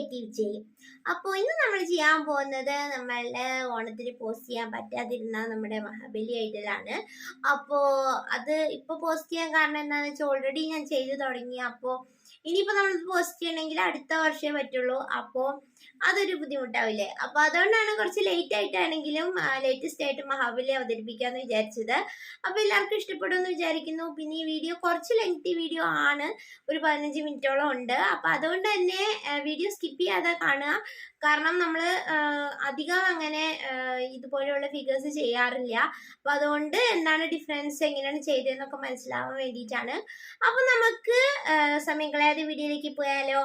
Creative ചെയ്യും. അപ്പോൾ ഇന്ന് നമ്മൾ ചെയ്യാൻ പോകുന്നത് നമ്മളുടെ ഓണത്തിന് പോസ്റ്റ് ചെയ്യാൻ പറ്റാതിരുന്ന നമ്മുടെ മഹാബലി ഐഡലാണ്. അപ്പോൾ അത് ഇപ്പോൾ പോസ്റ്റ് ചെയ്യാൻ കാരണം എന്താണെന്ന് വെച്ചാൽ ഓൾറെഡി ഞാൻ ചെയ്തു തുടങ്ങി. അപ്പോൾ ഇനിയിപ്പോൾ നമ്മൾ പോസ്റ്റ് ചെയ്യണമെങ്കിൽ അടുത്ത വർഷമേ പറ്റുള്ളൂ. അപ്പോൾ അതൊരു ബുദ്ധിമുട്ടാവില്ലേ? അപ്പോൾ അതുകൊണ്ടാണ് കുറച്ച് ലേറ്റ് ആയിട്ടാണെങ്കിലും ലേറ്റസ്റ്റ് ആയിട്ട് മഹാബലി അവതരിപ്പിക്കാമെന്ന് വിചാരിച്ചത്. അപ്പോൾ എല്ലാവർക്കും ഇഷ്ടപ്പെടുമെന്ന് വിചാരിക്കുന്നു. പിന്നെ ഈ വീഡിയോ കുറച്ച് ലെങ്തി വീഡിയോ ആണ്, ഒരു 15 മിനിറ്റോളം ഉണ്ട്. അപ്പോൾ അതുകൊണ്ട് തന്നെ വീഡിയോ സ്കിപ്പ് ചെയ്യാതെ കാണുക. കാരണം നമ്മൾ അധികം അങ്ങനെ ഇതുപോലെയുള്ള ഫിഗേഴ്സ് ചെയ്യാറില്ല. അപ്പോൾ അതുകൊണ്ട് എന്താണ് ഡിഫറൻസ്, എങ്ങനെയാണ് ചെയ്തതെന്നൊക്കെ മനസ്സിലാവാൻ വേണ്ടിയിട്ടാണ്. അപ്പോൾ നമുക്ക് സമയം കളയാതെ വീഡിയോയിലേക്ക് പോയാലോ?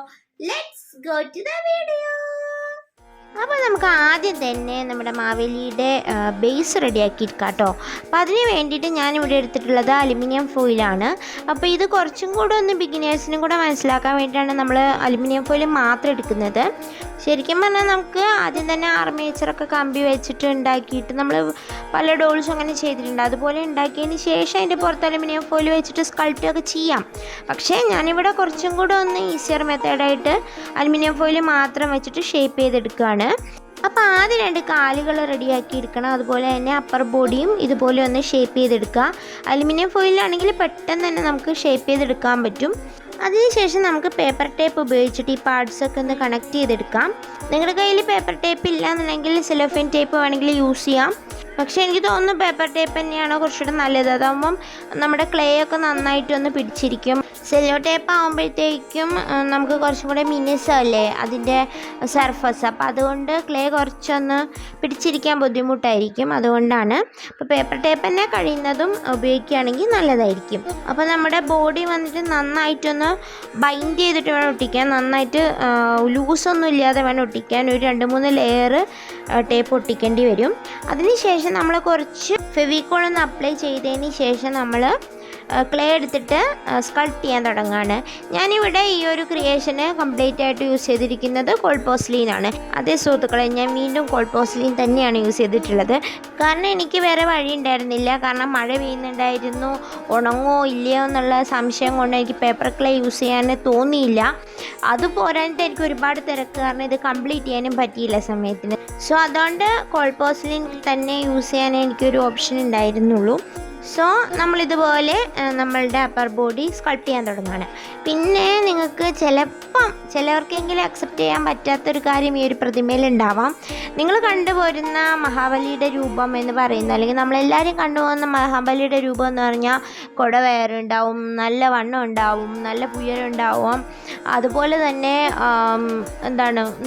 Let's go to the video. അപ്പോൾ നമുക്ക് ആദ്യം തന്നെ നമ്മുടെ മാവേലിയുടെ ബേസ് റെഡിയാക്കി എടുക്കാം കേട്ടോ. അപ്പോൾ അതിന് വേണ്ടിയിട്ട് ഞാനിവിടെ എടുത്തിട്ടുള്ളത് അലുമിനിയം ഫോയിലാണ്. അപ്പോൾ ഇത് കുറച്ചും കൂടെ ഒന്ന് ബിഗിനേഴ്സിനും കൂടെ മനസ്സിലാക്കാൻ വേണ്ടിയിട്ടാണ് നമ്മൾ അലുമിനിയം ഫോയിൽ മാത്രം എടുക്കുന്നത്. ശരിക്കും പറഞ്ഞാൽ നമുക്ക് ആദ്യം തന്നെ ആർമേച്ചറൊക്കെ കമ്പി വെച്ചിട്ട് ഉണ്ടാക്കിയിട്ട് നമ്മൾ പല ഡോൾസും അങ്ങനെ ചെയ്തിട്ടുണ്ട്. അതുപോലെ ഉണ്ടാക്കിയതിന് ശേഷം അതിൻ്റെ പുറത്ത് അലുമിനിയം ഫോയിൽ വെച്ചിട്ട് സ്കൾപ്റ്റ് ഒക്കെ ചെയ്യാം. പക്ഷേ ഞാനിവിടെ കുറച്ചും കൂടെ ഒന്ന് ഈസിയർ മെത്തേഡായിട്ട് അലുമിനിയം ഫോയിൽ മാത്രം വെച്ചിട്ട് ഷേപ്പ് ചെയ്തെടുക്കുകയാണ്. അപ്പോൾ ആദ്യം 2 കാലുകൾ റെഡിയാക്കി എടുക്കണം. അതുപോലെ തന്നെ അപ്പർ ബോഡിയും ഇതുപോലെ ഒന്ന് ഷേപ്പ് ചെയ്തെടുക്കുക. അലുമിനിയം ഫോയിലാണെങ്കിൽ പെട്ടെന്ന് തന്നെ നമുക്ക് ഷേപ്പ് ചെയ്തെടുക്കാൻ പറ്റും. അതിനുശേഷം നമുക്ക് പേപ്പർ ടേപ്പ് ഉപയോഗിച്ചിട്ട് ഈ പാർട്സൊക്കെ ഒന്ന് കണക്ട് ചെയ്തെടുക്കാം. നിങ്ങളുടെ കയ്യിൽ പേപ്പർ ടേപ്പ് ഇല്ല എന്നുണ്ടെങ്കിൽ സെലോഫിൻ ടേപ്പ് വേണമെങ്കിൽ യൂസ് ചെയ്യാം. പക്ഷേ എനിക്ക് തോന്നുന്നു പേപ്പർ ടേപ്പ് തന്നെയാണോ കുറച്ചുകൂടെ നല്ലത്. അതാകുമ്പം നമ്മുടെ ക്ലേ ഒക്കെ നന്നായിട്ടൊന്ന് പിടിച്ചിരിക്കും. സെല്ലോ ടേപ്പ് ആകുമ്പോഴത്തേക്കും നമുക്ക് കുറച്ചും കൂടെ മിനുസല്ലേ അതിൻ്റെ സർഫസ്. അപ്പോൾ അതുകൊണ്ട് ക്ലേ കുറച്ചൊന്ന് പിടിച്ചിരിക്കാൻ ബുദ്ധിമുട്ടായിരിക്കും. അതുകൊണ്ടാണ് ഇപ്പോൾ പേപ്പർ ടേപ്പ് തന്നെ കഴിയുന്നതും ഉപയോഗിക്കുകയാണെങ്കിൽ നല്ലതായിരിക്കും. അപ്പോൾ നമ്മുടെ ബോഡി വന്നിട്ട് നന്നായിട്ടൊന്ന് ബൈൻഡ് ചെയ്തിട്ട് വേണം ഒട്ടിക്കാൻ. നന്നായിട്ട് ലൂസൊന്നും ഇല്ലാതെ വേണം ഒട്ടിക്കാൻ. ഒരു 2-3 ലെയർ ടേപ്പ് ഒട്ടിക്കേണ്ടി വരും. അതിനുശേഷം നമ്മൾ കുറച്ച് ഫെവിക്കോൾ ഒന്ന് അപ്ലൈ ചെയ്തതിന് ശേഷം നമ്മൾ ക്ലേ എടുത്തിട്ട് സ്കൾപ്റ്റ് ചെയ്യാൻ തുടങ്ങുകയാണ്. ഞാനിവിടെ ഈ ഒരു ക്രിയേഷന് കംപ്ലീറ്റ് ആയിട്ട് യൂസ് ചെയ്തിരിക്കുന്നത് കോൾഡ് പോസ്ലീനാണ്. അതേ സുഹൃത്തുക്കളെ, ഞാൻ വീണ്ടും കോൾഡ് പോസ്ലീൻ തന്നെയാണ് യൂസ് ചെയ്തിട്ടുള്ളത്. കാരണം എനിക്ക് വേറെ വഴി ഉണ്ടായിരുന്നില്ല. കാരണം മഴ പെയ്യുന്നുണ്ടായിരുന്നു, ഉണങ്ങോ ഇല്ലയോ എന്നുള്ള സംശയം കൊണ്ട് എനിക്ക് പേപ്പർ ക്ലേ യൂസ് ചെയ്യാൻ തോന്നിയില്ല. അതുപോരാഞ്ഞിട്ട് എനിക്ക് ഒരുപാട് തിരക്ക് കാരണം ഇത് കംപ്ലീറ്റ് ചെയ്യാനും പറ്റിയില്ല സമയത്തിന്. സോ അതുകൊണ്ട് കോൾഡ് പോസ്ലീൻ തന്നെ യൂസ് ചെയ്യാനേ എനിക്കൊരു ഓപ്ഷൻ ഉണ്ടായിരുന്നുള്ളൂ. സോ നമ്മളിതുപോലെ നമ്മളുടെ അപ്പർ ബോഡി സ്കൾപ്റ്റ് ചെയ്യാൻ തുടങ്ങുകയാണ്. പിന്നെ നിങ്ങൾക്ക് ചിലവർക്കെങ്കിലും അക്സെപ്റ്റ് ചെയ്യാൻ പറ്റാത്തൊരു കാര്യം ഈ ഒരു പ്രതിമയിലുണ്ടാവാം. നിങ്ങൾ കണ്ടുപോരുന്ന മഹാബലിയുടെ രൂപം എന്ന് പറയുന്നത്, അല്ലെങ്കിൽ നമ്മളെല്ലാവരും കണ്ടുപോകുന്ന മഹാബലിയുടെ രൂപം എന്ന് പറഞ്ഞാൽ കുടവയറുണ്ടാവും, നല്ല വണ്ണം ഉണ്ടാവും, നല്ല പുയലുണ്ടാവും. അതുപോലെ തന്നെ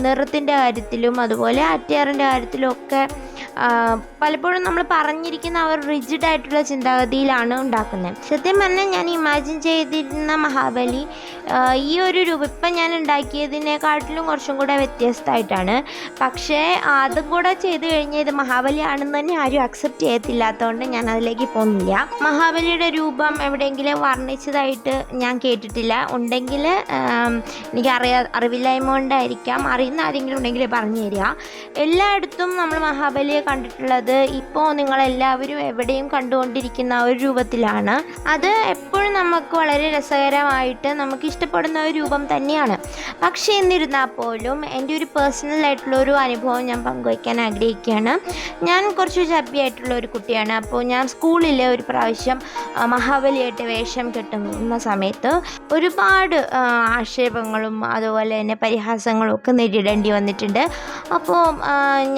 നിറത്തിൻ്റെ കാര്യത്തിലും അതുപോലെ അറ്റിയറിൻ്റെ കാര്യത്തിലും ഒക്കെ പലപ്പോഴും നമ്മൾ പറഞ്ഞിരിക്കുന്ന ആ ഒരു റിജിഡ് ആയിട്ടുള്ള ചിന്താഗതിയിലാണ് ഉണ്ടാക്കുന്നത്. സത്യം പറഞ്ഞാൽ ഞാൻ ഇമാജിൻ ചെയ്തിരുന്ന മഹാബലി ഈ ഒരു രൂപം ഇപ്പം ഞാൻ ഉണ്ടാക്കിയതിനെക്കാട്ടിലും കുറച്ചും കൂടെ വ്യത്യസ്തമായിട്ടാണ്. പക്ഷേ അതും കൂടെ ചെയ്ത് കഴിഞ്ഞാൽ ഇത് മഹാബലി ആണെന്ന് തന്നെ ആരും അക്സെപ്റ്റ് ചെയ്യത്തില്ലാത്തതുകൊണ്ട് ഞാൻ അതിലേക്ക് പോകുന്നില്ല. മഹാബലിയുടെ രൂപം എവിടെയെങ്കിലും വർണ്ണിച്ചതായിട്ട് ഞാൻ കേട്ടിട്ടില്ല. ഉണ്ടെങ്കിൽ എനിക്ക് അറിവില്ലായ്മ കൊണ്ടായിരിക്കാം. അറിയുന്ന ആരെങ്കിലും ഉണ്ടെങ്കിൽ പറഞ്ഞു തരിക. എല്ലായിടത്തും നമ്മൾ മഹാബലിയെ കണ്ടിട്ടുള്ളത് ഇപ്പോൾ നിങ്ങളെല്ലാവരും എവിടെയും കണ്ടുകൊണ്ടിരിക്കുന്ന ഒരു രൂപത്തിലാണ്. അത് എപ്പോഴും നമുക്ക് വളരെ രസകരമായിട്ട് നമുക്ക് ഇഷ്ടപ്പെടുന്ന ഒരു രൂപം തന്നെയാണ്. പക്ഷേ എന്നിരുന്നാൽ പോലും എൻ്റെ ഒരു പേഴ്സണൽ ആയിട്ടുള്ള ഒരു അനുഭവം ഞാൻ പങ്കുവയ്ക്കാൻ ആഗ്രഹിക്കുകയാണ്. ഞാൻ കുറച്ച് ചപ്പിയായിട്ടുള്ള ഒരു കുട്ടിയാണ്. അപ്പോൾ ഞാൻ സ്കൂളിൽ ഒരു പ്രാവശ്യം മഹാബലിയായിട്ട് വേഷം കെട്ടുന്ന സമയത്ത് ഒരുപാട് ആക്ഷേപങ്ങളും അതുപോലെ തന്നെ പരിഹാസങ്ങളും ഒക്കെ നേരിടേണ്ടി വന്നിട്ടുണ്ട്. അപ്പോൾ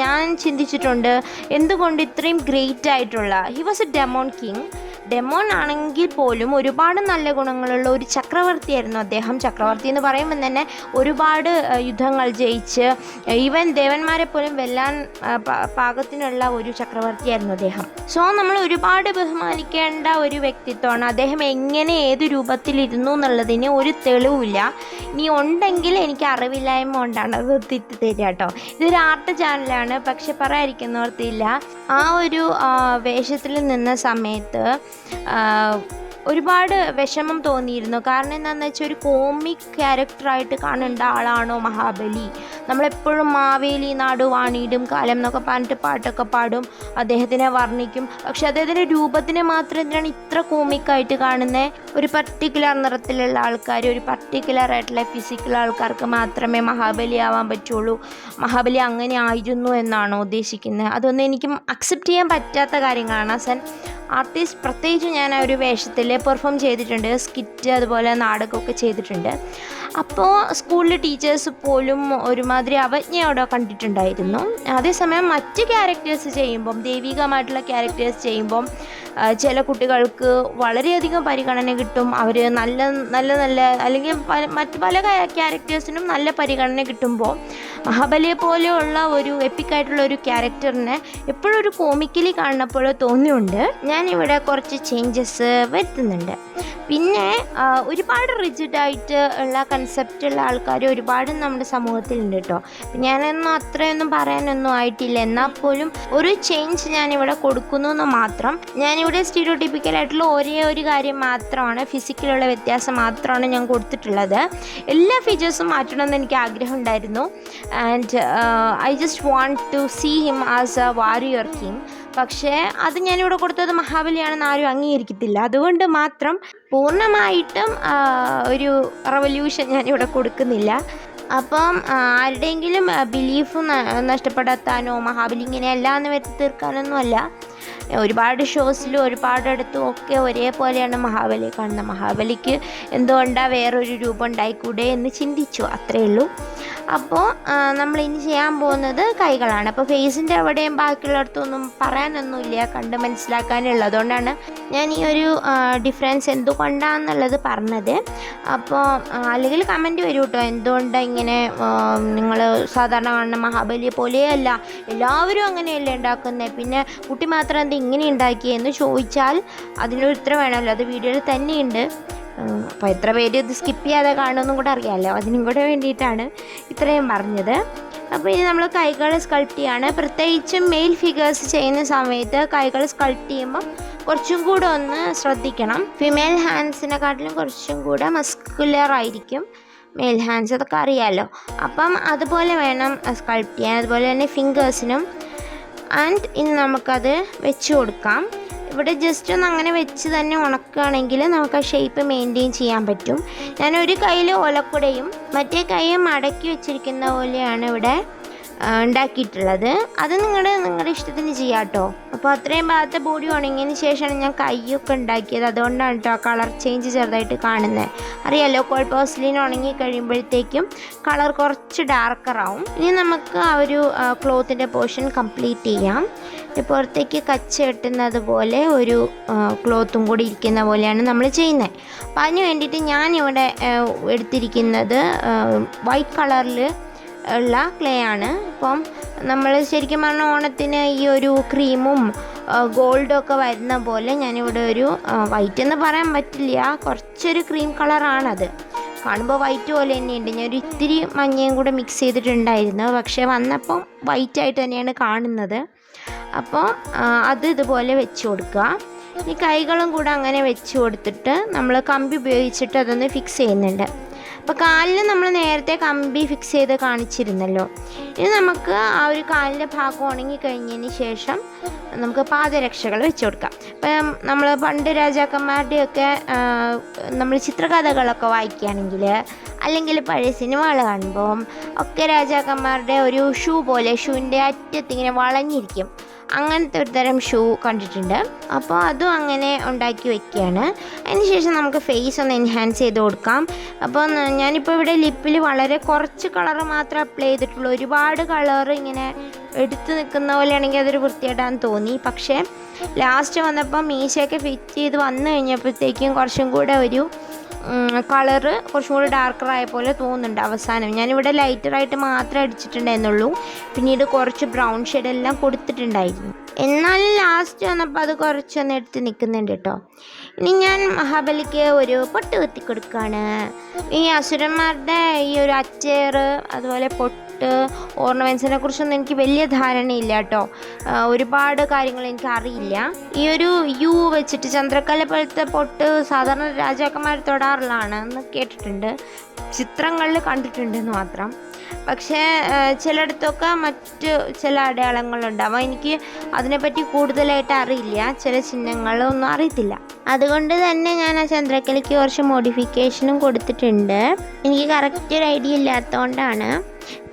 ഞാൻ ചിന്തിച്ചിട്ടുണ്ട്, എന്തുകൊണ്ട് ഇത്രയും ഗ്രേറ്റ് ആയിട്ടുള്ള ഹി വാസ് എ ഡെമോൺ കിങ്. ഡെമോൺ ആണെങ്കിൽ പോലും ഒരുപാട് നല്ല ഗുണങ്ങളുള്ള ഒരു ചക്രവർത്തിയായിരുന്നു അദ്ദേഹം. ചക്രവർത്തി എന്ന് പറയുമ്പോൾ തന്നെ ഒരുപാട് യുദ്ധങ്ങൾ ജയിച്ച് ഈവൻ ദേവന്മാരെ പോലും വെല്ലാൻ പാകത്തിനുള്ള ഒരു ചക്രവർത്തിയായിരുന്നു അദ്ദേഹം. സോ നമ്മൾ ഒരുപാട് ബഹുമാനിക്കേണ്ട ഒരു വ്യക്തിത്വമാണ് അദ്ദേഹം. എങ്ങനെ ഏത് രൂപത്തിലിരുന്നു എന്നുള്ളതിന് ഒരു തെളിവില്ല. ഇനി ഉണ്ടെങ്കിൽ എനിക്ക് അറിവില്ലായ്മ കൊണ്ടാണ് അത് തെറ്റി തരിക കേട്ടോ. ഇതൊരു ആർട്ട് ചാനലാണ്, പക്ഷെ പറയാതിരിക്കുന്നവർത്തില്ല. ആ ഒരു വേഷത്തിൽ നിന്ന സമയത്ത് ഒരുപാട് വിഷമം തോന്നിയിരുന്നു. കാരണം എന്താണെന്ന് വെച്ചാൽ ഒരു കോമിക് ക്യാരക്ടറായിട്ട് കാണേണ്ട ആളാണോ മഹാബലി? നമ്മളെപ്പോഴും മാവേലി നാട് വാണിടും കാലം എന്നൊക്കെ പറഞ്ഞിട്ട് പാട്ടൊക്കെ പാടും, അദ്ദേഹത്തിനെ വർണ്ണിക്കും. പക്ഷെ അദ്ദേഹത്തിൻ്റെ രൂപത്തിനെ മാത്രം എന്തിനാണ് ഇത്ര കോമിക്കായിട്ട് കാണുന്നത്? ഒരു പർട്ടിക്കുലർ നിറത്തിലുള്ള ആൾക്കാർ, ഒരു പർട്ടിക്കുലർ ആയിട്ടുള്ള ഫിസിക്കൽ ആൾക്കാർക്ക് മാത്രമേ മഹാബലി ആവാൻ പറ്റുള്ളൂ. മഹാബലി അങ്ങനെ ആയിരുന്നു എന്നാണോ ഉദ്ദേശിക്കുന്നത്? അതൊന്നും എനിക്കും അക്സെപ്റ്റ് ചെയ്യാൻ പറ്റാത്ത കാര്യങ്ങളാണ്. ആസ് ആൻ ആർട്ടിസ്റ്റ് പ്രത്യേകിച്ച് ഞാൻ ആ ഒരു വേഷത്തിൽ പെർഫോം ചെയ്തിട്ടുണ്ട്, സ്കിറ്റ് അതുപോലെ നാടകമൊക്കെ ചെയ്തിട്ടുണ്ട്. അപ്പോൾ സ്കൂളിലെ ടീച്ചേഴ്സ് പോലും ഒരുമാതിരി അവജ്ഞയോടെ കണ്ടിട്ടുണ്ടായിരുന്നു. അതേസമയം മറ്റ് ക്യാരക്ടേഴ്സ് ചെയ്യുമ്പം, ദൈവികമായിട്ടുള്ള ക്യാരക്ടേഴ്സ് ചെയ്യുമ്പം ചില കുട്ടികൾക്ക് വളരെയധികം പരിഗണന കിട്ടും. അവർ നല്ല നല്ല നല്ല അല്ലെങ്കിൽ മറ്റ് പല ക്യാരക്ടേഴ്സിനും നല്ല പരിഗണന കിട്ടുമ്പോൾ മഹാബലിയെ പോലെയുള്ള ഒരു എപ്പിക്കായിട്ടുള്ള ഒരു ക്യാരക്ടറിനെ എപ്പോഴും ഒരു കോമിക്കലി കാണുന്നപ്പോൾ തോന്നിയുണ്ട് ഞാനിവിടെ കുറച്ച് ചേഞ്ചസ് വരുത്തുന്നുണ്ട്. പിന്നെ ഒരുപാട് റിജിഡായിട്ട് ഉള്ള കൺസെപ്റ്റുള്ള ആൾക്കാർ ഒരുപാട് നമ്മുടെ സമൂഹത്തിലുണ്ട് കേട്ടോ. ഞാനൊന്നും അത്രയൊന്നും പറയാനൊന്നും ആയിട്ടില്ല, എന്നാൽ പോലും ഒരു ചേഞ്ച് ഞാനിവിടെ കൊടുക്കുന്നു എന്ന് മാത്രം. ഞാനിവിടെ സ്റ്റീരിയോടിപ്പിക്കലായിട്ടുള്ള ഒരേ ഒരു കാര്യം മാത്രമാണ്, ഫിസിക്കലുള്ള വ്യത്യാസം മാത്രമാണ് ഞാൻ കൊടുത്തിട്ടുള്ളത്. എല്ലാ ഫീച്ചേഴ്സും മാറ്റണമെന്ന് എനിക്ക് ആഗ്രഹം ഉണ്ടായിരുന്നു. And I just want to see him as a warrior king. പക്ഷേ അത് ഞാനിവിടെ കൊടുത്തത് മഹാബലിയാണെന്ന് ആരും അംഗീകരിക്കത്തില്ല. അതുകൊണ്ട് മാത്രം പൂർണ്ണമായിട്ടും ഒരു റവല്യൂഷൻ ഞാനിവിടെ കൊടുക്കുന്നില്ല. അപ്പം ആരുടെയെങ്കിലും ബിലീഫ് നഷ്ടപ്പെടുത്താനോ മഹാബലി ഇങ്ങനെയല്ല എന്ന് വരുത്തി തീർക്കാനൊന്നുമല്ല. ഒരുപാട് ഷോസിലും ഒരുപാടിടത്തും ഒക്കെ ഒരേപോലെയാണ് മഹാബലിയെ കാണുന്നത്. മഹാബലിക്ക് എന്തുകൊണ്ടാണ് വേറൊരു രൂപം ഉണ്ടായിക്കൂടെ എന്ന് ചിന്തിച്ചു, അത്രയേ ഉള്ളൂ. അപ്പോൾ നമ്മളിനി ചെയ്യാൻ പോകുന്നത് കൈകളാണ്. അപ്പോൾ ഫേസിൻ്റെ അവിടെയും ബാക്കിയുള്ളിടത്തൊന്നും പറയാനൊന്നുമില്ല, കണ്ട് മനസ്സിലാക്കാനുള്ളത്. അതുകൊണ്ടാണ് ഞാൻ ഈ ഒരു ഡിഫറൻസ് എന്തുകൊണ്ടാണെന്നുള്ളത് പറഞ്ഞത്. അപ്പോൾ അല്ലെങ്കിൽ കമൻറ്റ് വരും കേട്ടോ, എന്തുകൊണ്ടാണ് ഇങ്ങനെ നിങ്ങൾ സാധാരണ കാണുന്ന മഹാബലിയെ പോലെയല്ല, എല്ലാവരും അങ്ങനെയല്ലേ ഉണ്ടാക്കുന്നത്, പിന്നെ കുട്ടി മാത്രം എന്ത് ഇങ്ങനെ ഉണ്ടാക്കിയെന്ന് ചോദിച്ചാൽ അതിനൊരു ഉത്തരം വേണമല്ലോ. അത് വീഡിയോയിൽ തന്നെയുണ്ട്. അപ്പോൾ എത്ര പേര് ഇത് സ്കിപ്പ് ചെയ്യാതെ കാണുമെന്നും കൂടെ അറിയാമല്ലോ, അതിനും കൂടെ വേണ്ടിയിട്ടാണ് ഇത്രയും പറഞ്ഞത്. അപ്പോൾ ഇനി നമ്മൾ കൈകൾ സ്കൾപ്റ്റ് ചെയ്യാണ്. പ്രത്യേകിച്ചും മെയിൽ ഫിഗേഴ്സ് ചെയ്യുന്ന സമയത്ത് കൈകൾ സ്കൾപ്റ്റ് ചെയ്യുമ്പം കുറച്ചും കൂടെ ഒന്ന് ശ്രദ്ധിക്കണം. ഫിമെയിൽ ഹാൻഡ്സിനെക്കാട്ടിലും കുറച്ചും കൂടെ മസ്കുലർ ആയിരിക്കും മെയിൽ ഹാൻഡ്സ്, അതൊക്കെ അറിയാമല്ലോ. അപ്പം അതുപോലെ വേണം സ്കൾപ്റ്റ് ചെയ്യാൻ. അതുപോലെ തന്നെ ഫിംഗേഴ്സിനും. ആൻഡ് ഇനി നമുക്കത് വെച്ച് കൊടുക്കാം. ഇവിടെ ജസ്റ്റ് ഒന്ന് അങ്ങനെ വെച്ച് തന്നെ ഉണക്കുകയാണെങ്കിൽ നമുക്ക് ആ ഷേപ്പ് മെയിൻറ്റെയിൻ ചെയ്യാൻ പറ്റും. ഞാനൊരു കയ്യിൽ ഓലക്കുടയും മറ്റേ കൈയും മടക്കി വെച്ചിരിക്കുന്ന പോലെയാണ് ഇവിടെ ഉണ്ടാക്കിയിട്ടുള്ളത്. അത് നിങ്ങളുടെ ഇഷ്ടത്തിന് ചെയ്യാം കേട്ടോ. അപ്പോൾ അത്രയും ഭാഗത്തെ ബോഡി ഉണങ്ങിയതിന് ശേഷമാണ് ഞാൻ കൈയൊക്കെ ഉണ്ടാക്കിയത്. അതുകൊണ്ടാണ് കേട്ടോ കളർ ചേഞ്ച് ചെറുതായിട്ട് കാണുന്നത്. അറിയാമല്ലോ, കോൾപോസ്ലിൻ ഉണങ്ങി കഴിയുമ്പോഴത്തേക്കും കളർ കുറച്ച് ഡാർക്കറാവും. ഇനി നമുക്ക് ആ ഒരു ക്ലോത്തിൻ്റെ പോർഷൻ കംപ്ലീറ്റ് ചെയ്യാം. പുറത്തേക്ക് കച്ച കെട്ടുന്നത് പോലെ ഒരു ക്ലോത്തും കൂടി ഇരിക്കുന്ന പോലെയാണ് നമ്മൾ ചെയ്യുന്നത്. അപ്പോൾ അതിന് വേണ്ടിയിട്ട് ഞാനിവിടെ എടുത്തിരിക്കുന്നത് വൈറ്റ് കളറിൽ ഉള്ള ക്ലേ ആണ്. അപ്പം നമ്മൾ ശരിക്കും പറഞ്ഞാൽ ഓണത്തിന് ഈ ഒരു ക്രീമും ഗോൾഡൊക്കെ വരുന്ന പോലെ ഞാനിവിടെ ഒരു വൈറ്റ് എന്ന് പറയാൻ പറ്റില്ല, കുറച്ചൊരു ക്രീം കളറാണത്. കാണുമ്പോൾ വൈറ്റ് പോലെ തന്നെയുണ്ട്. ഞാനൊരു ഇത്തിരി മഞ്ഞയും കൂടെ മിക്സ് ചെയ്തിട്ടുണ്ടായിരുന്നു, പക്ഷേ വന്നപ്പം വൈറ്റായിട്ട് തന്നെയാണ് കാണുന്നത്. അപ്പോൾ അത് ഇതുപോലെ വെച്ച് കൊടുക്കുക. ഈ കൈകളും കൂടെ അങ്ങനെ വെച്ച് കൊടുത്തിട്ട് നമ്മൾ കമ്പി ഉപയോഗിച്ചിട്ട് അതൊന്ന് ഫിക്സ് ചെയ്യുന്നുണ്ട്. അപ്പോൾ കാലിൽ നമ്മൾ നേരത്തെ കമ്പി ഫിക്സ് ചെയ്ത് കാണിച്ചിരുന്നല്ലോ. ഇനി നമുക്ക് ആ ഒരു കാലിൻ്റെ ഭാഗം ഉണങ്ങി കഴിഞ്ഞതിന് ശേഷം നമുക്ക് പാദരക്ഷകൾ വെച്ച് കൊടുക്കാം. ഇപ്പം നമ്മൾ പണ്ട് രാജാക്കന്മാരുടെയൊക്കെ നമ്മൾ ചിത്രകഥകളൊക്കെ വായിക്കുകയാണെങ്കിൽ അല്ലെങ്കിൽ പഴയ സിനിമകൾ കാണുമ്പം ഒക്കെ രാജാക്കന്മാരുടെ ഒരു ഷൂ പോലെ ഷൂവിൻ്റെ അറ്റത്തിങ്ങനെ വളഞ്ഞിരിക്കും, അങ്ങനത്തെ ഒരു തരം ഷൂ കണ്ടിട്ടുണ്ട്. അപ്പോൾ അതും അങ്ങനെ ഉണ്ടാക്കി വയ്ക്കുകയാണ്. അതിനുശേഷം നമുക്ക് ഫേസ് ഒന്ന് എൻഹാൻസ് ചെയ്ത് കൊടുക്കാം. അപ്പോൾ ഞാനിപ്പോൾ ഇവിടെ ലിപ്പിൽ വളരെ കുറച്ച് കളറ് മാത്രമേ അപ്ലൈ ചെയ്തിട്ടുള്ളൂ. ഒരുപാട് കളറ് ഇങ്ങനെ എടുത്ത് നിൽക്കുന്ന പോലെയാണെങ്കിൽ അതൊരു വൃത്തിയായിട്ടാന്ന് തോന്നി. പക്ഷേ ലാസ്റ്റ് വന്നപ്പോൾ മീശയൊക്കെ ഫിറ്റ് ചെയ്ത് വന്നു കഴിഞ്ഞപ്പോഴത്തേക്കും കുറച്ചും കൂടെ ഒരു കളറ് കുറച്ചും കൂടി ഡാർക്കറായ പോലെ തോന്നുന്നുണ്ട് അവസാനം. ഞാനിവിടെ ലൈറ്ററായിട്ട് മാത്രമേ അടിച്ചിട്ടുണ്ടായിരുന്നുള്ളൂ, പിന്നീട് കുറച്ച് ബ്രൗൺ ഷെയ്ഡെല്ലാം കൊടുത്തിട്ടുണ്ടായിരുന്നു. എന്നാലും ലാസ്റ്റ് വന്നപ്പോൾ അത് കുറച്ചൊന്ന് എടുത്ത് നിൽക്കുന്നുണ്ട് കേട്ടോ. ഇനി ഞാൻ മഹാബലിക്ക് ഒരു പൊട്ട് കുത്തി കൊടുക്കുകയാണ്. ഈ അസുരന്മാരുടെ ഈ ഒരു അച്ചേറ് അതുപോലെ പൊട്ട് ഓർണമെൻറ്റ്സിനെ കുറിച്ചൊന്നും എനിക്ക് വലിയ ധാരണയില്ല കേട്ടോ. ഒരുപാട് കാര്യങ്ങൾ എനിക്ക് അറിയില്ല. ഈ ഒരു യു വെച്ചിട്ട് ചന്ദ്രക്കല പോലത്തെ പൊട്ട് സാധാരണ രാജാക്കന്മാർ തൊടാറുള്ളതാണ് എന്ന് കേട്ടിട്ടുണ്ട്, ചിത്രങ്ങളിൽ കണ്ടിട്ടുണ്ടെന്ന് മാത്രം. പക്ഷേ ചിലയിടത്തൊക്കെ മറ്റ് ചില അടയാളങ്ങളുണ്ടാവും. എനിക്ക് അതിനെപ്പറ്റി കൂടുതലായിട്ട് അറിയില്ല, ചില ചിഹ്നങ്ങളൊന്നും അറിയത്തില്ല. അതുകൊണ്ട് തന്നെ ഞാൻ ആ ചന്ദ്രക്കലയ്ക്ക് കുറച്ച് മോഡിഫിക്കേഷനും കൊടുത്തിട്ടുണ്ട്. എനിക്ക് കറക്റ്റ് ഒരു ഐഡിയ ഇല്ലാത്തതുകൊണ്ടാണ്.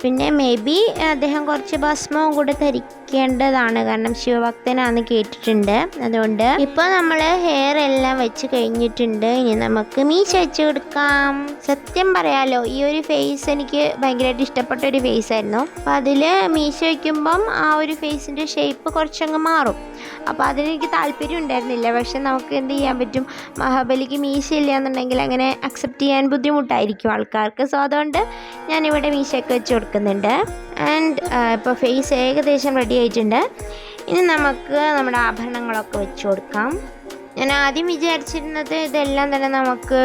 പിന്നെ മേ ബി അദ്ദേഹം കുറച്ച് ഭസ്മവും കൂടെ ധരിക്കേണ്ടതാണ്, കാരണം ശിവഭക്തനാണെന്ന് കേട്ടിട്ടുണ്ട്. അതുകൊണ്ട് ഇപ്പോൾ നമ്മൾ ഹെയർ എല്ലാം വെച്ച് കഴിഞ്ഞിട്ടുണ്ട്. ഇനി നമുക്ക് മീശ വെച്ച് കൊടുക്കാം. സത്യം പറയാലോ, ഈ ഒരു ഫേസ് എനിക്ക് ഭയങ്കരമായിട്ട് ഇഷ്ടപ്പെട്ട ഒരു ഫേസ് ആയിരുന്നു. അപ്പോൾ അതിൽ മീശ വയ്ക്കുമ്പം ആ ഒരു ഫേസിൻ്റെ ഷേപ്പ് കുറച്ചങ്ങ് മാറും. അപ്പോൾ അതിനെനിക്ക് താല്പര്യം ഉണ്ടായിരുന്നില്ല. പക്ഷെ നമുക്ക് എന്ത് ചെയ്യാൻ പറ്റും, മഹാബലിക്ക് മീശയില്ല എന്നുണ്ടെങ്കിൽ അങ്ങനെ അക്സെപ്റ്റ് ചെയ്യാൻ ബുദ്ധിമുട്ടായിരിക്കും ആൾക്കാർക്ക്. സോ അതുകൊണ്ട് ഞാനിവിടെ മീശയൊക്കെ വെച്ച് കൊടുക്കുന്നുണ്ട്. ആൻഡ് ഇപ്പോൾ ഫേസ് ഏകദേശം റെഡി ആയിട്ടുണ്ട്. ഇനി നമുക്ക് നമ്മുടെ ആഭരണങ്ങളൊക്കെ വെച്ച് കൊടുക്കാം. ഞാൻ ആദ്യം വിചാരിച്ചിരുന്നത് ഇതെല്ലാം തന്നെ നമുക്ക്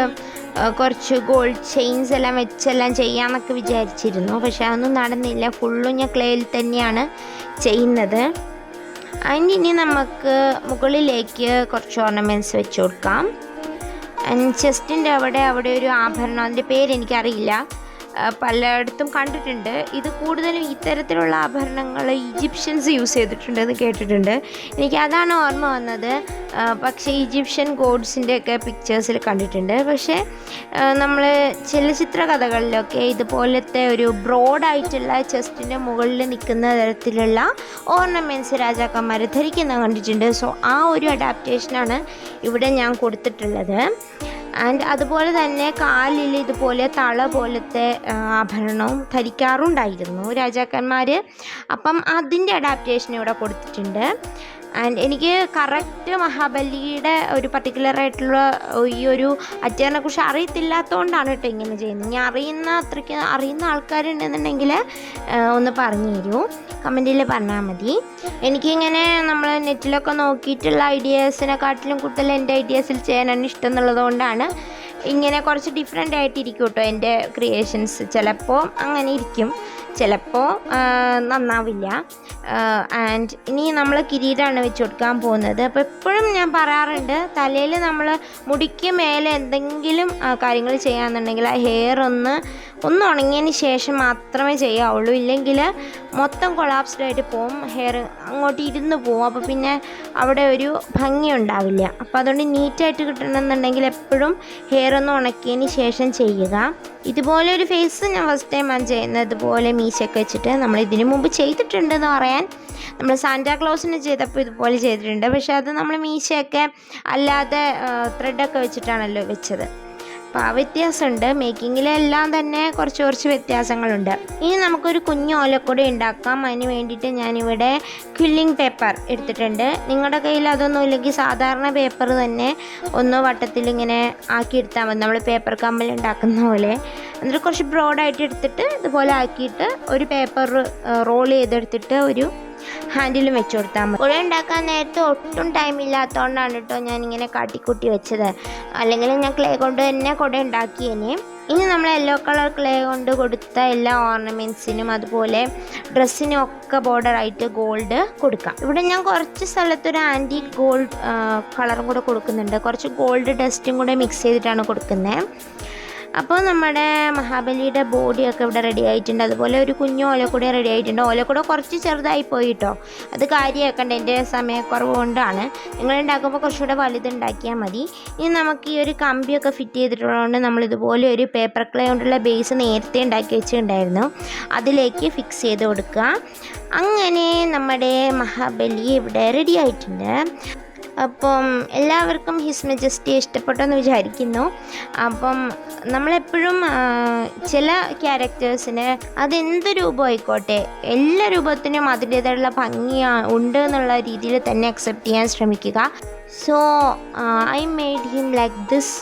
കുറച്ച് ഗോൾഡ് ചെയിൻസ് എല്ലാം വെച്ചെല്ലാം ചെയ്യാമെന്നൊക്കെ വിചാരിച്ചിരുന്നു. പക്ഷെ അതൊന്നും നടന്നില്ല. ഫുള്ളും ഞാൻ ക്ലേയിൽ തന്നെയാണ് ചെയ്യുന്നത്. അതിന് നമുക്ക് മുകളിലേക്ക് കുറച്ച് ഓർണമെൻറ്റ്സ് വെച്ച് കൊടുക്കാം. ആൻഡ് ചെസ്റ്റിൻ്റെ അവിടെ ഒരു ആഭരണം, അതിൻ്റെ പേരെനിക്കറിയില്ല, പലയിടത്തും കണ്ടിട്ടുണ്ട്. ഇത് കൂടുതലും ഇത്തരത്തിലുള്ള ആഭരണങ്ങൾ ഈജിപ്ഷ്യൻസ് യൂസ് ചെയ്തിട്ടുണ്ടെന്ന് കേട്ടിട്ടുണ്ട്. എനിക്ക് അതാണ് ഓർമ്മ വന്നത്. പക്ഷേ ഈജിപ്ഷ്യൻ ഗോഡ്സിൻ്റെ ഒക്കെ പിക്ചേഴ്സിൽ കണ്ടിട്ടുണ്ട്. പക്ഷേ നമ്മൾ ചില ചിത്രകഥകളിലൊക്കെ ഇതുപോലത്തെ ഒരു ബ്രോഡായിട്ടുള്ള ചെസ്റ്റിൻ്റെ മുകളിൽ നിൽക്കുന്ന തരത്തിലുള്ള ഓർണമെൻറ്റ്സ് രാജാക്കന്മാർ ധരിക്കുന്നത് കണ്ടിട്ടുണ്ട്. സോ ആ ഒരു അഡാപ്റ്റേഷനാണ് ഇവിടെ ഞാൻ കൊടുത്തിട്ടുള്ളത്. ആൻഡ് അതുപോലെ തന്നെ കാലിൽ ഇതുപോലെ തള പോലത്തെ ആഭരണവും ധരിക്കാറുണ്ടായിരുന്നു രാജാക്കന്മാർ. അപ്പം അതിൻ്റെ അഡാപ്റ്റേഷൻ ഇവിടെ കൊടുത്തിട്ടുണ്ട്. ആൻഡ് എനിക്ക് കറക്റ്റ് മഹാബലിയുടെ ഒരു പർട്ടിക്കുലറായിട്ടുള്ള ഈ ഒരു അറ്റയറിനെ കുറിച്ച് അറിയത്തില്ലാത്തതുകൊണ്ടാണ് കേട്ടോ ഇങ്ങനെ ചെയ്യുന്നത്. ഞാൻ അറിയുന്ന ആൾക്കാരുണ്ടെന്നുണ്ടെങ്കിൽ ഒന്ന് പറഞ്ഞു തരൂ, കമൻറ്റിൽ പറഞ്ഞാൽ മതി. എനിക്കിങ്ങനെ നമ്മൾ നെറ്റിലൊക്കെ നോക്കിയിട്ടുള്ള ഐഡിയാസിനെക്കാട്ടിലും കൂടുതൽ എൻ്റെ ഐഡിയാസിൽ ചെയ്യാനാണ് ഇഷ്ടം എന്നുള്ളതുകൊണ്ടാണ് ഇങ്ങനെ കുറച്ച് ഡിഫറെൻ്റ് ആയിട്ടിരിക്കും കേട്ടോ എൻ്റെ ക്രിയേഷൻസ്. ചിലപ്പോൾ അങ്ങനെ ഇരിക്കും, ചിലപ്പോൾ നന്നാവില്ല. ആൻഡ് ഇനി നമ്മൾ കിരീടമാണ് വെച്ച് കൊടുക്കാൻ പോകുന്നത്. അപ്പോൾ എപ്പോഴും ഞാൻ പറയാറുണ്ട്, തലയിൽ നമ്മൾ മുടിക്ക് മേലെ എന്തെങ്കിലും കാര്യങ്ങൾ ചെയ്യാമെന്നുണ്ടെങ്കിൽ ആ ഹെയർ ഒന്ന് ഉണങ്ങിയതിന് ശേഷം മാത്രമേ ചെയ്യാവുള്ളൂ. ഇല്ലെങ്കിൽ മൊത്തം കൊളാപ്സ്ഡ് ആയിട്ട് പോവും, ഹെയർ അങ്ങോട്ട് ഇരുന്ന് പോവും. അപ്പോൾ പിന്നെ അവിടെ ഒരു ഭംഗി ഉണ്ടാവില്ല. അപ്പോൾ അതുകൊണ്ട് നീറ്റായിട്ട് കിട്ടണമെന്നുണ്ടെങ്കിൽ എപ്പോഴും ഹെയർ ഒന്ന് ഉണക്കിയതിന് ശേഷം ചെയ്യുക. ഇതുപോലെ ഒരു ഫേസ് ഞാൻ ഫസ്റ്റ് ടൈമാണ് ചെയ്യുന്നത്. ഇതുപോലെ മീശയൊക്കെ വെച്ചിട്ട് നമ്മൾ ഇതിനു മുമ്പ് ചെയ്തിട്ടുണ്ടെന്ന് പറയാൻ, നമ്മൾ സാന്റാക്ലോസിന് ചെയ്തപ്പോൾ ഇതുപോലെ ചെയ്തിട്ടുണ്ട്. പക്ഷേ അത് നമ്മൾ മീശയൊക്കെ അല്ലാതെ ത്രെഡൊക്കെ വെച്ചിട്ടാണല്ലോ വെച്ചത്. അപ്പോൾ ആ വ്യത്യാസമുണ്ട്. മേക്കിങ്ങിലെല്ലാം തന്നെ കുറച്ച് വ്യത്യാസങ്ങളുണ്ട്. ഇനി നമുക്കൊരു കുഞ്ഞു ഓലക്കൊടി ഉണ്ടാക്കാം. അതിന് വേണ്ടിയിട്ട് ഞാനിവിടെ ക്വില്ലിംഗ് പേപ്പർ എടുത്തിട്ടുണ്ട്. നിങ്ങളുടെ കയ്യിൽ അതൊന്നും ഇല്ലെങ്കിൽ സാധാരണ പേപ്പർ തന്നെ ഒന്ന് വട്ടത്തിലിങ്ങനെ ആക്കിയെടുത്താൽ മതി, നമ്മൾ പേപ്പർ കമ്മൽ ഉണ്ടാക്കുന്ന പോലെ. എന്നിട്ട് കുറച്ച് ബ്രോഡായിട്ട് എടുത്തിട്ട് ഇതുപോലെ ആക്കിയിട്ട് ഒരു പേപ്പർ റോൾ ചെയ്തെടുത്തിട്ട് ഒരു ഹാൻഡിലും വെച്ച് കൊടുത്താൽ മതി. കുട ഉണ്ടാക്കാൻ നേരത്തെ ഒട്ടും ടൈം ഇല്ലാത്തതുകൊണ്ടാണ് കേട്ടോ ഞാനിങ്ങനെ കാട്ടിക്കൂട്ടി വെച്ചത്. അല്ലെങ്കിൽ ഞാൻ ക്ലേ കൊണ്ട് തന്നെ കുട ഉണ്ടാക്കിയേനെ. ഇനി നമ്മൾ യെല്ലോ കളർ ക്ലേ കൊണ്ട് കൊടുത്ത എല്ലാ ഓർണമെൻറ്റ്സിനും അതുപോലെ ഡ്രസ്സിനും ഒക്കെ ബോർഡറായിട്ട് ഗോൾഡ് കൊടുക്കാം. ഇവിടെ ഞാൻ കുറച്ച് സ്ഥലത്തൊരു ആൻറ്റിക് ഗോൾഡ് കളറും കൂടെ കൊടുക്കുന്നുണ്ട്. കുറച്ച് ഗോൾഡ് ഡസ്റ്റും കൂടെ മിക്സ് ചെയ്തിട്ടാണ് കൊടുക്കുന്നത്. അപ്പോൾ നമ്മുടെ മഹാബലിയുടെ ബോഡിയൊക്കെ ഇവിടെ റെഡി ആയിട്ടുണ്ട്. അതുപോലെ ഒരു കുഞ്ഞു ഓലക്കുട റെഡി ആയിട്ടുണ്ട്. ഓലക്കുട കുറച്ച് ചെറുതായി പോയി കേട്ടോ, അത് കാര്യമാക്കണ്ട, എൻ്റെ സമയക്കുറവ് കൊണ്ടാണ്. നിങ്ങളുണ്ടാക്കുമ്പോൾ കുറച്ചുകൂടെ വലുതുണ്ടാക്കിയാൽ മതി. ഇനി നമുക്ക് ഈ ഒരു കമ്പിയൊക്കെ ഫിറ്റ് ചെയ്തിട്ടുള്ളതുകൊണ്ട് നമ്മളിതുപോലെ ഒരു പേപ്പർ ക്ലേ കൊണ്ടുള്ള ബേസ് നേരത്തെ ഉണ്ടാക്കി വെച്ചിട്ടുണ്ടായിരുന്നു, അതിലേക്ക് ഫിക്സ് ചെയ്ത് കൊടുക്കുക. അങ്ങനെ നമ്മുടെ മഹാബലി ഇവിടെ റെഡി ആയിട്ടുണ്ട്. അപ്പം എല്ലാവർക്കും ഹിസ് മെജസ്റ്റി ഇഷ്ടപ്പെട്ടെന്ന് വിചാരിക്കുന്നു. അപ്പം നമ്മളെപ്പോഴും ചില ക്യാരക്ടേഴ്സിന് അതെന്ത് രൂപം ആയിക്കോട്ടെ, എല്ലാ രൂപത്തിനും അതിൻ്റേതായിട്ടുള്ള ഭംഗി ഉണ്ട് എന്നുള്ള രീതിയിൽ തന്നെ അക്സെപ്റ്റ് ചെയ്യാൻ ശ്രമിക്കുക. So I made him like this.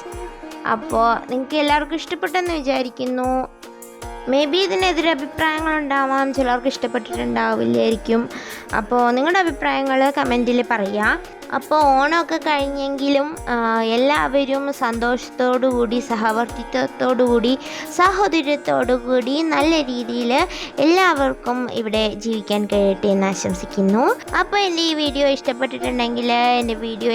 അപ്പോൾ നിങ്ങൾക്ക് എല്ലാവർക്കും ഇഷ്ടപ്പെട്ടെന്ന് വിചാരിക്കുന്നു. മേ ബി ഇതിനെതിരെ അഭിപ്രായങ്ങളുണ്ടാവാം, ചിലർക്ക് ഇഷ്ടപ്പെട്ടിട്ടുണ്ടാവില്ലായിരിക്കും. അപ്പോൾ നിങ്ങളുടെ അഭിപ്രായങ്ങൾ കമൻറ്റിൽ പറയുക. അപ്പോൾ ഓണമൊക്കെ കഴിഞ്ഞെങ്കിലും എല്ലാവരും സന്തോഷത്തോടു കൂടി സഹവർത്തിത്വത്തോടു കൂടി സാഹോദര്യത്തോടു കൂടി നല്ല രീതിയിൽ എല്ലാവർക്കും ഇവിടെ ജീവിക്കാൻ കഴിയട്ടെ എന്ന് ആശംസിക്കുന്നു. അപ്പോൾ എൻ്റെ ഈ വീഡിയോ ഇഷ്ടപ്പെട്ടിട്ടുണ്ടെങ്കിൽ,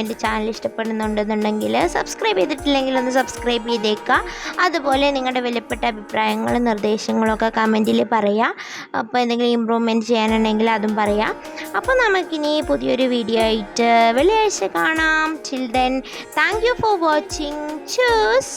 എൻ്റെ ചാനൽ ഇഷ്ടപ്പെടുന്നുണ്ടെന്നുണ്ടെങ്കിൽ, സബ്സ്ക്രൈബ് ചെയ്തിട്ടില്ലെങ്കിൽ ഒന്ന് സബ്സ്ക്രൈബ് ചെയ്തേക്കുക. അതുപോലെ നിങ്ങളുടെ വിലപ്പെട്ട അഭിപ്രായങ്ങളും നിർദ്ദേശങ്ങളൊക്കെ കമൻറ്റിൽ പറയുക. അപ്പോൾ എന്തെങ്കിലും ഇമ്പ്രൂവ്മെൻറ്റ് ചെയ്യാനുണ്ടെങ്കിൽ അതും പറയാം. അപ്പോൾ നമുക്കിനി പുതിയൊരു വീഡിയോ ആയിട്ട് വെള്ളിയാഴ്ച കാണാം. Till then, thank you for watching. Choose.